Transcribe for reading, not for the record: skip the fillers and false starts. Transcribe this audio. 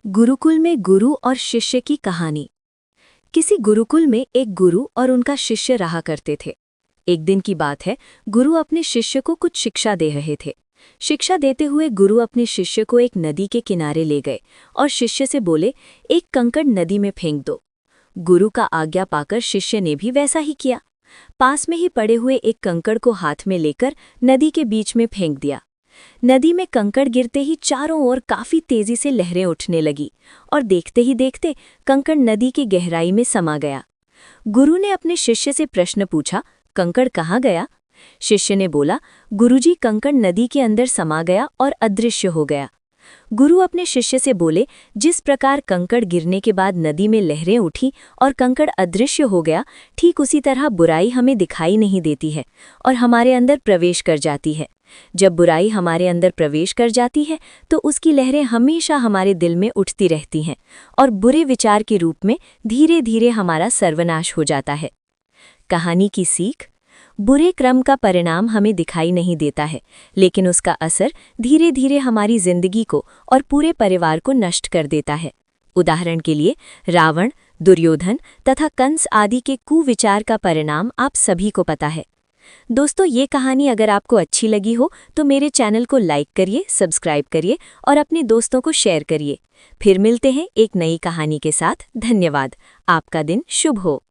गुरुकुल में गुरु और शिष्य की कहानी। किसी गुरुकुल में एक गुरु और उनका शिष्य रहा करते थे। एक दिन की बात है, गुरु अपने शिष्य को कुछ शिक्षा दे रहे थे। शिक्षा देते हुए गुरु अपने शिष्य को एक नदी के किनारे ले गए और शिष्य से बोले, एक कंकड़ नदी में फेंक दो। गुरु का आज्ञा पाकर शिष्य ने भी वैसा ही किया। पास में ही पड़े हुए एक कंकड़ को हाथ में लेकर नदी के बीच में फेंक दिया। नदी में कंकड़ गिरते ही चारों ओर काफी तेजी से लहरें उठने लगी और देखते ही देखते कंकड़ नदी की गहराई में समा गया। गुरु ने अपने शिष्य से प्रश्न पूछा, कंकड़ कहाँ गया? शिष्य ने बोला, गुरुजी, कंकड़ नदी के अंदर समा गया और अदृश्य हो गया। गुरु अपने शिष्य से बोले, जिस प्रकार कंकड़ गिरने के बाद नदी में लहरें उठी और कंकड़ अदृश्य हो गया, ठीक उसी तरह बुराई हमें दिखाई नहीं देती है और हमारे अंदर प्रवेश कर जाती है। जब बुराई हमारे अंदर प्रवेश कर जाती है तो उसकी लहरें हमेशा हमारे दिल में उठती रहती हैं और बुरे विचार के रूप में धीरे धीरे हमारा सर्वनाश हो जाता है। कहानी की सीख: बुरे क्रम का परिणाम हमें दिखाई नहीं देता है, लेकिन उसका असर धीरे धीरे हमारी जिंदगी को और पूरे परिवार को नष्ट कर देता है। उदाहरण के लिए, रावण, दुर्योधन तथा कंस आदि के कुविचार का परिणाम आप सभी को पता है। दोस्तों, ये कहानी अगर आपको अच्छी लगी हो तो मेरे चैनल को लाइक करिए, सब्सक्राइब करिए और अपने दोस्तों को शेयर करिए। फिर मिलते हैं एक नई कहानी के साथ। धन्यवाद। आपका दिन शुभ हो।